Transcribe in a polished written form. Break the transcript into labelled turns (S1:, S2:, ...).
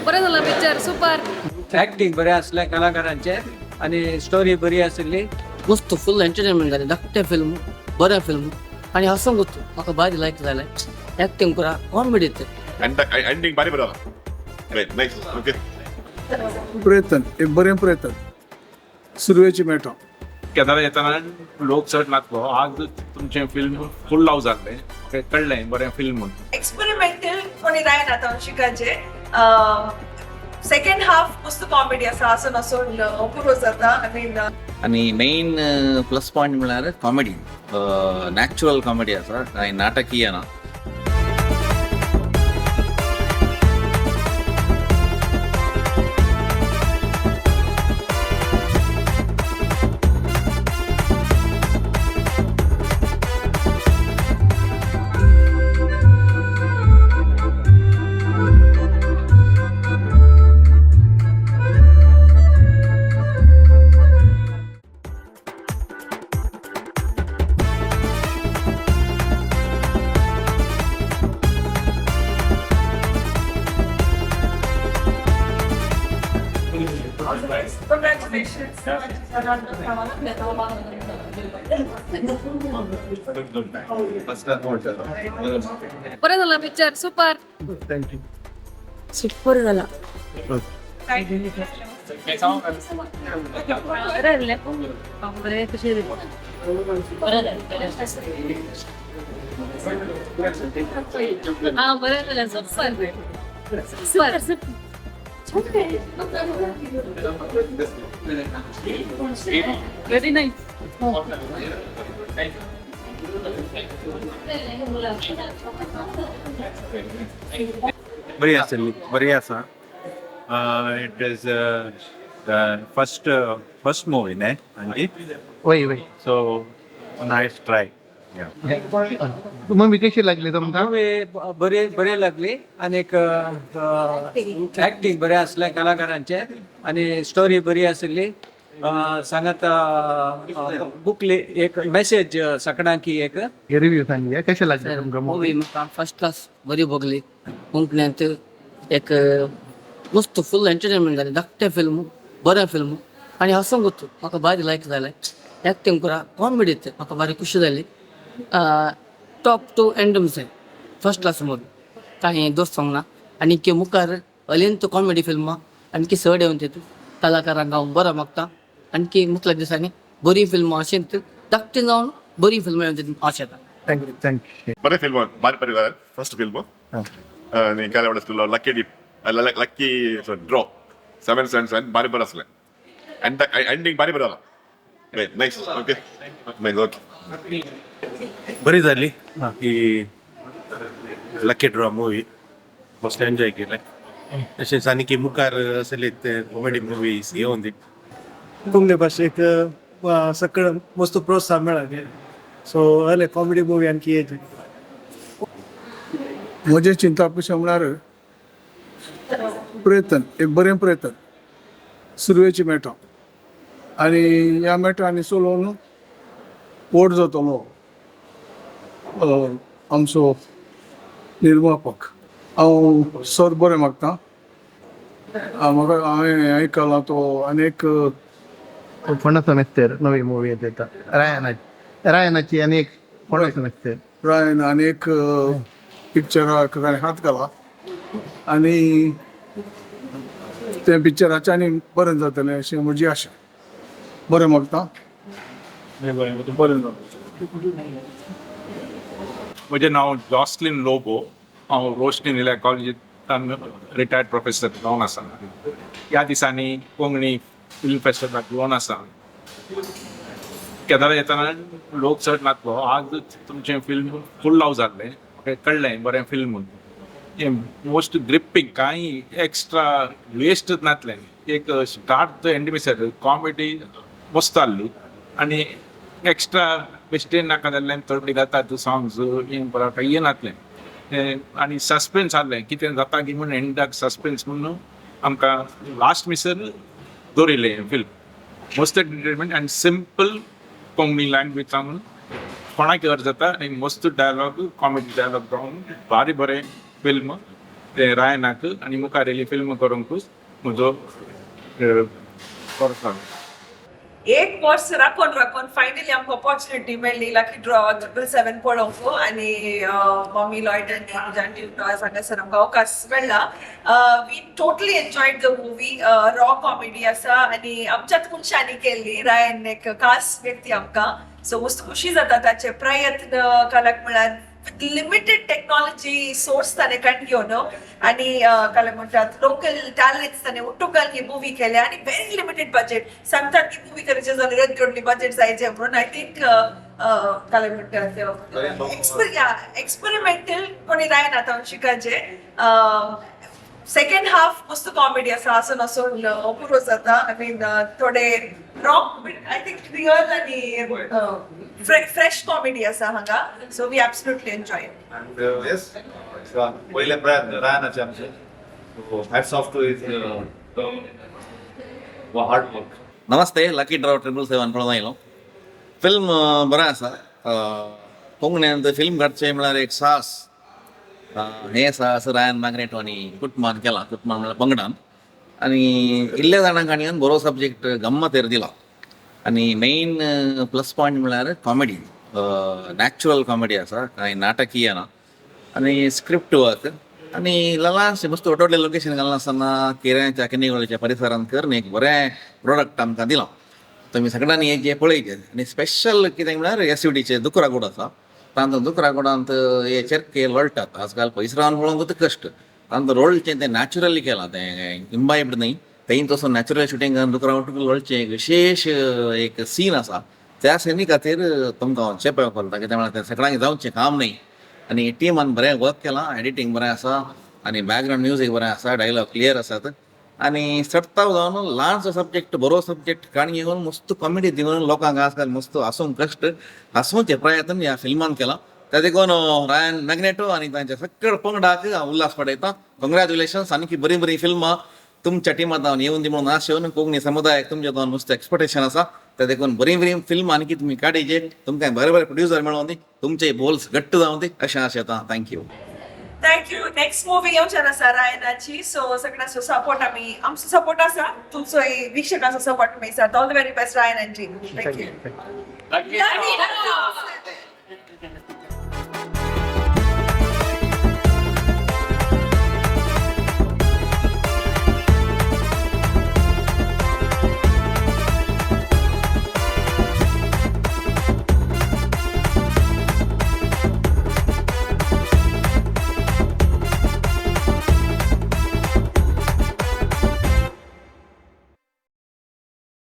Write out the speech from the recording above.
S1: बरं झालं picture super.
S2: Acting बरे असल्या कलाकारांचे आणि स्टोरी बरी आसली.
S3: मस्त फुल एंटरटेनमेंट जालें धाकटें फिल्म बरें फिल्म आनी हसूंक वचूं म्हाका भारी लायक जालें एक्टिंग करा कॉमेडी ते
S4: एंडिंग बारी बरं रायट नाईस ओके
S5: प्रयत्न एक बरें प्रयत्न सुरवेची मेळटा
S6: केदार येताना लोक चड नाचलो आज तुमचें फिल्म फूल लाव जाल्लें कळ्ळें बरें फिल्म म्हणून.
S7: एक्सपेरिमेंटल कोणी रायन आता शिकायचे सेकंड हाफ मस्त कॉमेडी आसा असं नसून पुरो जाता
S8: आणि मेन प्लस पॉइंट म्हळ्यार कॉमेडी नॅचरल कॉमेडी आसा कांय नाटकीय ना.
S1: बरं झालं पिक्चर सुपर.
S5: थँक्यू
S1: सुपर झाला. हा बरं झालं सुपर सुपर. Very nice.
S9: बरी आसली बरी आसा. It is the first movie न्ही हांची
S5: वय वय
S9: सो नायस ट्राय.
S5: मूवी कशी लागली तुमकां?
S2: बरे लागली आणि ऍक्टिंग बरे असल्या कलाकारांचे आणि स्टोरी बरी आसली. सांगत बुकली एक मेसेज सगळ्यांक एक
S5: रिव्ह्यू सांगया कशी लागली तुमकां
S3: मूवी म्हाका फर्स्ट क्लास बरी भोगली कोंकणींत एक मस्त फुल एंटरटेनमेंट जालें धाकटें फिल्म बरें फिल्म आनी हसूंक वचूं म्हाका भारी लायक जालें एक्टिंग करा कॉमेडी ते म्हाका भारी खुशी जाली. टॉप टू एंडम्स फर्स्ट क्लास मूवी काही दोस्त सॉंग ना आनी मुखार अलिंत कॉमेडी फिल्मां आणखी चड येवन तितून कलाकारांक हांव बरो मागता आणखी मुखल्या दिसांनी बरी फिल्मां अशेंच धाकटी जावन बरी फिल्मां येवन तितून आशेता.
S5: थँक्यू थँक्यू
S4: बरें फिल्म बारी बरी जालें फर्स्ट फिल्म आनी काय आवडटा लकी ड्रॉ 777 बारी बरें आसलें एंडिंग बारी बरं right nice okay nice okay
S9: बरी जाली ही लकी ड्रॉ मूवी मस्त एन्जॉय केलें. तशेंच आनी मुखार असले ते कॉमेडी मुवीज येवन दी
S5: कोंकणी भाशेक सकळ मस्त प्रोत्साहन मेळ्ळा सो हले कॉमेडी मूवी आणखी येते. म्हजे चिंता कशें म्हळ्यार प्रयत्न एक बरें प्रयत्न सुरवेची मेळटा आनी ह्या मेळटा आनी चलोवन व्हड जातलो आमचो निर्मापक. हांव सर बरें मागता. म्हाका हांवें आयकलां तो आनीक
S10: फणस मेस्तेर नवी मूवी येता रायनाची अनेक फणस मेस्तेर
S5: रायन आनीक पिक्चराक ताणें हात घाला आनी त्या पिक्चराचें आनी बरें जातलें अशें म्हजी आशा. बरें मागता बरें जाता.
S6: म्हजें नांव जॉस्लिन लोबो. हांव रोशनी इल्या कॉलेजींत रिटायर्ड प्रोफेसर जावन आसा. ह्या दिसांनी कोंकणी फिल्म फेस्टिवलाक येवन आसा. केदार येताना लोक चड नाचलो आज तुमचें फिल्म फूल लाव जाल्लें कळ्ळें बरें फिल्म म्हणून. मोस्ट ग्रिप्पींग कांय एक्स्ट्रा वेस्टच नातलें. एक start to end Misar comedy मस्त आसली आनी एक्स्ट्रा बेश्टेन नाका जाल्लें थोडी जाता सॉंग्स बरोवपाक हें नातलें आनी सस्पेन्स आसलें कितें जाता की म्हणून एंडाक सस्पेन्स म्हणून आमकां लास्ट मिसर दवरिल्लें फिल्म मस्त एंटरटेनमेंट आनी सिंपल कोंकणी लँग्वेज सांगून कोणाक अर्थ जाता आनी मस्त डायलॉग कॉमेडी डायलॉग जावन भारी बरें फिल्म ते रायनाक आनी मुखार येयली फिल्म करूंकूच म्हजो परत
S7: एक वर्ष राखून फायनली आमकां ऑपॉर्च्युनिटी मेळ्ळी लकी ड्रॉ 777 पळोवंक आनी मम्मी लॉयड आनी जाणटी हांगासर आमकां अवकाश मेळ्ळा. We totally enjoyed the movie. Raw comedy आसा आनी आमच्याच मनशांनी केल्ली. रायन एक खास व्यक्ती आमकां, सो मस्त खुशी जाता ताचे प्रयत्न कालाक म्हळ्यार लिमिटेड टेक्नॉलॉजी सोर्स ताणें घेवन आनी काय म्हणटात लोकल टॅलेंट्स ताणें उठून ही मुवी केल्या आनी व्हेरी लिमिटेड बजेट. सांगतात की मुवी करचे जाल्यार रेड करोडली बजेट जायचे म्हणून. आय थिंक काय म्हणटात एक्सपेरिमेंटल कोणी रायन आतां शिकायचे. सेकंड हाफ मस्त कॉमेडी आसा, असो नसून अपुरो जाता. आय मीन थोडे रॉक आय थिंक रियल आनी फ्रेश कॉमेडी आसा हांगा. So we absolutely enjoy.
S11: Yes पहिले प्रयत्न रायनाचे आमचे. Hats off to his hard work.
S8: नमस्ते, लकी ड्रॉ 777 पळोवन आयलो. फिल्म बरें आसा. कोंकणींत फिल्म काडचें म्हळ्यार एक साहस. हें साहस रायन मॅग्नेटो आनी कुटमान केलां. कुटमान म्हळ्यार पंगडान. आनी इल्ल्या जाणांक आनी बरो सब्जेक्ट गम्मतेर दिला. आनी मेन प्लस पॉयंट म्हळ्यार कॉमेडी. नॅचरल कॉमेडी आसा, कांय नाटकीय ना. आनी स्क्रिप्ट वर्क आनी ल्हानशें मस्त व्हडले लोकेशन घालना आसतना केऱ्याच्या किनेगोळेच्या परिसरांत करून एक बरें प्रोडक्ट आमकां दिलां. तुमी सगळ्यांनी हें जें पळयचें. आनी स्पेशल कितें म्हळ्यार एसिडीचे दुकरागूड आसा. तांकां दुकरागुडांत हे चेरके लोळटात. आजकाल पयस रावन पळोवंक कश्ट. तांकां रोळचें तें नॅचरली केलां. तें इम्बायब्ड न्हय. तें तसो नॅचरल शुटिंगान दुकरागूड लोळचें एक विशेष एक सीन आसा. त्या सिनी खातीर तुमकां चेपय करता, कित्याक म्हळ्यार तें सगळ्यांक जावचें काम न्हय. आनी टिमान बरें वर्क केलां. एडिटींग बरें आसा आनी बॅकग्रावंड म्युजीक बरें आसा. डायलॉग क्लियर आसात. आनी सट्टाव जावन ल्हानसो सब्जेक्ट, बरो सब्जेक्ट काण घेवन मस्त कॉमेडी दिवन लोकांक आजकाल मस्त हांसूंक कश्ट, हांसूंचे प्रयत्न ह्या फिल्मान केला. त्या देखून रायन मॅग्नेटो आनी तांच्या सकयल पंगडाक हांव उल्हास पडयता. कॉंग्रॅच्युलेशन्स. आनी बरीं बरीं फिल्मां तुमच्या टिमांत येवन दी म्हणून आशेवन कोंकणी समुदायाक तुमच्या दोन मस्त एक्सपेक्टेशन आसा. त्या देखून बरीं बरीं फिल्मां आनी तुमी काडीचे. तुमकां बरे बरे प्रोड्युसर मेळोवन दी. तुमचे बोल्स घट्ट जावन दी अशें आशेता. थँक्यू.
S7: थँक्यू. नेक्स्ट मुवी येवच्यान आसा रायनाची. सो सगळ्यांचो सपोर्ट आमचो सपोर्ट आसा, तुमचो वीक्षकांचो सपोर्ट मेळटा. ऑल द व्हेरी बेस्ट रायन एंड टीम. थँक्यू.